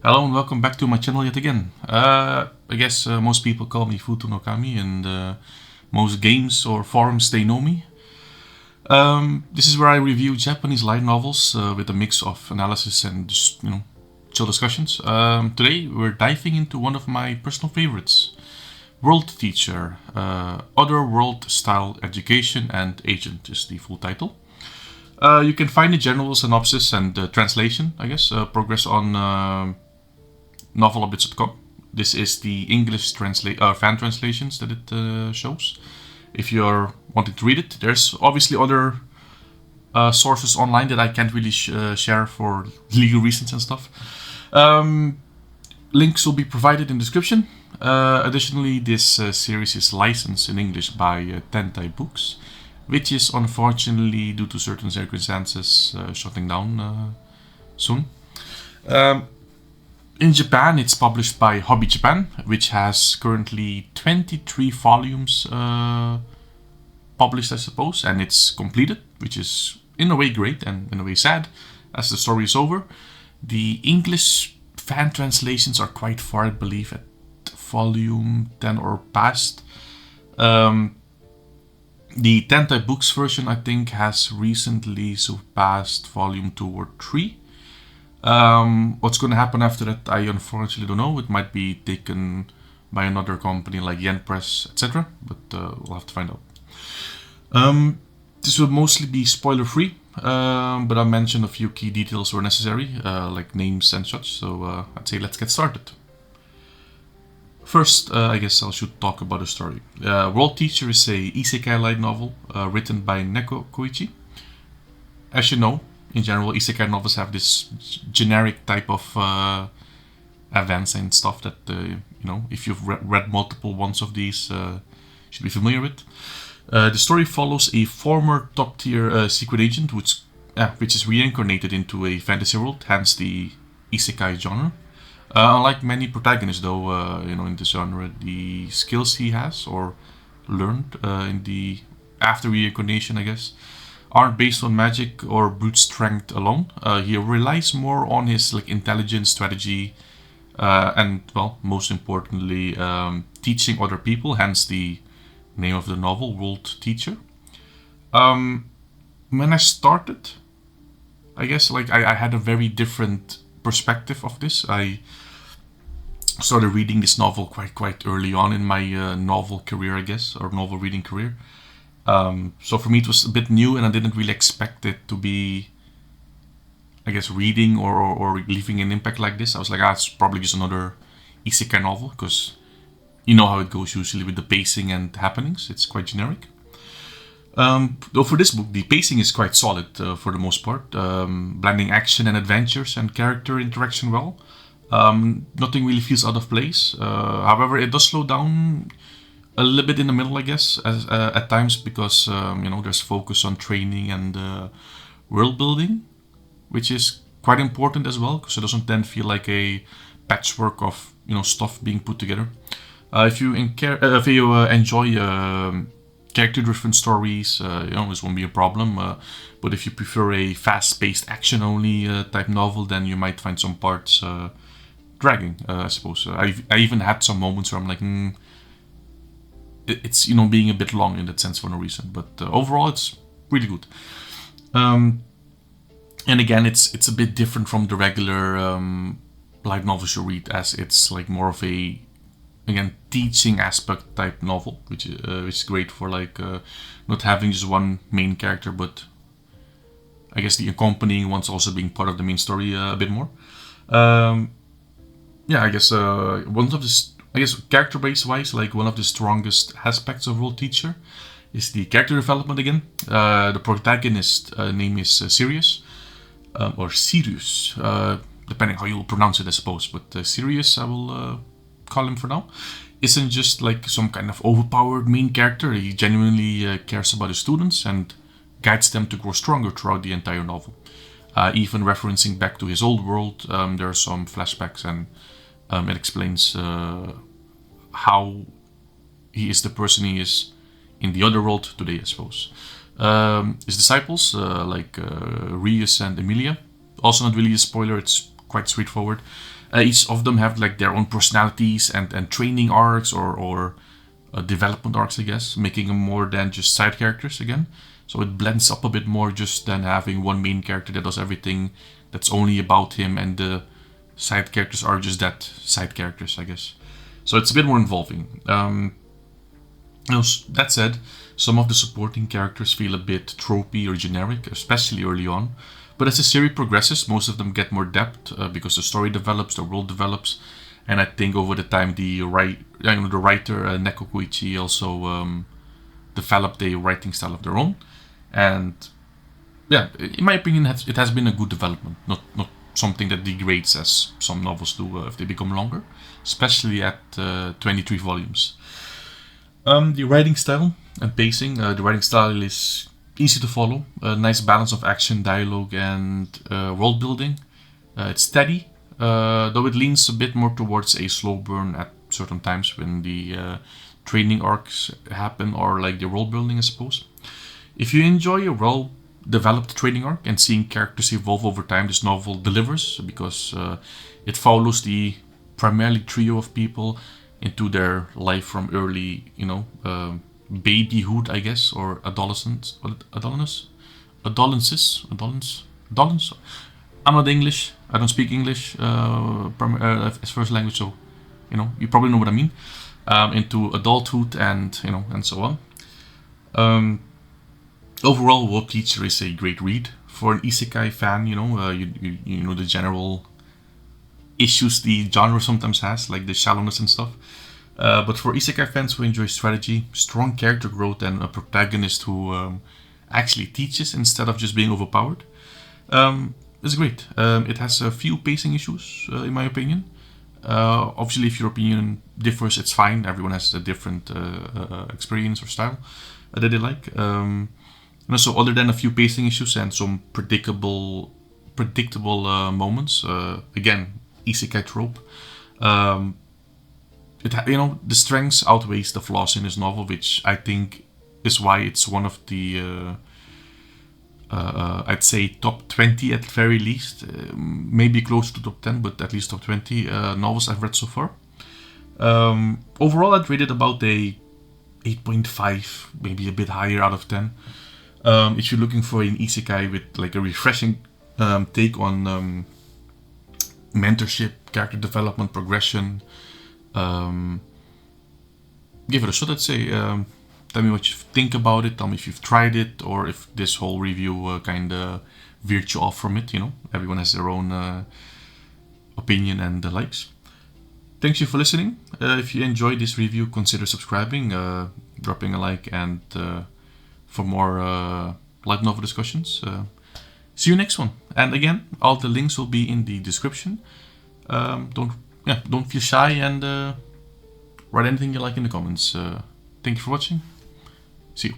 Hello and welcome back to my channel yet again. I guess most people call me Futo no Kami, and most games or forums they know me. This is where I review Japanese light novels with a mix of analysis and just chill discussions. Today we're diving into one of my personal favorites, World Teacher, Other World Style Education and Agent is the full title. You can find the general synopsis and translation, I guess, progress on novelobits.com. This is the English fan translations that it shows. If you're wanting to read it, there's obviously other sources online that I can't really share for legal reasons and stuff. Links will be provided in the description. Additionally, this series is licensed in English by Tentai Books, which is unfortunately, due to certain circumstances, shutting down soon. In Japan, it's published by Hobby Japan, which has currently 23 volumes published, I suppose, and it's completed, which is in a way great and in a way sad, as the story is over. The English fan translations are quite far, I believe, at volume 10 or past. The Tentai Books version, I think, has recently surpassed volume 2 or 3. What's going to happen after that, I unfortunately don't know. It might be taken by another company like Yen Press, etc. But we'll have to find out. This will mostly be spoiler-free, but I'll mention a few key details where necessary, like names and such. So I'd say let's get started. First, I guess I should talk about the story. World Teacher is a Isekai light novel written by Neko Kouichi. As you know, in general, Isekai novels have this generic type of events and stuff that, if you've read multiple ones of these, should be familiar with. The story follows a former top-tier secret agent which is reincarnated into a fantasy world, hence the Isekai genre. Unlike many protagonists, though, in this genre, the skills he has or learned in the after reincarnation, I guess, aren't based on magic or brute strength alone. He relies more on his intelligence, strategy, and most importantly, teaching other people. Hence the name of the novel, World Teacher. When I started, I guess I had a very different perspective of this. I started reading this novel quite early on in my novel career, I guess, or novel reading career. So for me it was a bit new, and I didn't really expect it to be, I guess, reading or leaving an impact like this. I was like, it's probably just another isekai novel, because you know how it goes usually with the pacing and happenings. It's quite generic. Though for this book, the pacing is quite solid for the most part, blending action and adventures and character interaction well. Nothing really feels out of place. However, it does slow down a little bit in the middle, I guess, at times, because there's focus on training and world building, which is quite important as well, because it doesn't then feel like a patchwork of stuff being put together. If you enjoy character-driven stories, this won't be a problem. But if you prefer a fast-paced, action-only type novel, then you might find some parts dragging, I suppose. I even had some moments where I'm like, it's being a bit long in that sense for no reason. But overall, it's really good. And again, it's a bit different from the regular light novels you read, as it's more of a, again, teaching aspect type novel, which is great for not having just one main character, but I guess the accompanying ones also being part of the main story a bit more. I guess one of the, character base wise, one of the strongest aspects of World Teacher is the character development again. The protagonist name is Sirius, or Sirius, depending how you'll pronounce it, I suppose. But Sirius, I will call him for now, isn't just some kind of overpowered main character. He genuinely cares about his students and guides them to grow stronger throughout the entire novel. Even referencing back to his old world, there are some flashbacks, and it explains how he is the person he is in the other world today, I suppose. His disciples, Rius and Emilia, also not really a spoiler, it's quite straightforward. Each of them have like their own personalities and training arcs or development arcs, I guess, making them more than just side characters again. So it blends up a bit more just than having one main character that does everything that's only about him, and the side characters are just that, side characters, I guess. So it's a bit more involving. That said, some of the supporting characters feel a bit tropey or generic, especially early on. But as the series progresses, most of them get more depth because the story develops, the world develops, and I think over the time the writer Neko Kouichi also developed a writing style of their own. And yeah, in my opinion, it has been a good development, not something that degrades as some novels do if they become longer, especially at 23 volumes. The writing style and pacing. The writing style is easy to follow, a nice balance of action, dialogue, and world building. It's steady, though it leans a bit more towards a slow burn at certain times when the training arcs happen, or like the world building, I suppose. If you enjoy a well-developed training arc and seeing characters evolve over time, this novel delivers because it follows the primarily trio of people into their life from early, babyhood, I guess, or adolescence. I'm not English. I don't speak English as first language, so you probably know what I mean. Into adulthood and so on. Overall, World Teacher is a great read for an Isekai fan. You know the general issues the genre sometimes has, like the shallowness and stuff. But for Isekai fans who enjoy strategy, strong character growth, and a protagonist who actually teaches instead of just being overpowered, it's great. It has a few pacing issues, in my opinion. Obviously, if your opinion differs, it's fine. Everyone has a different experience or style that they like. So other than a few pacing issues and some predictable moments, again, Isekai trope. The strengths outweighs the flaws in this novel, which I think is why it's one of the I'd say top 20 at very least, maybe close to top 10, but at least top 20 novels I've read so far. Overall, I'd rate it about a 8.5, maybe a bit higher out of 10. If you're looking for an isekai with like a refreshing take on mentorship, character development, progression, give it a shot, I'd say. Tell me what you think about it. Tell me if you've tried it, or if this whole review kind of veered you off from it. Everyone has their own opinion and likes. Thanks you for listening. If you enjoyed this review, consider subscribing, dropping a like, and for more light novel discussions. See you next one. And again, all the links will be in the description. Don't feel shy, and write anything you like in the comments. Thank you for watching. See you.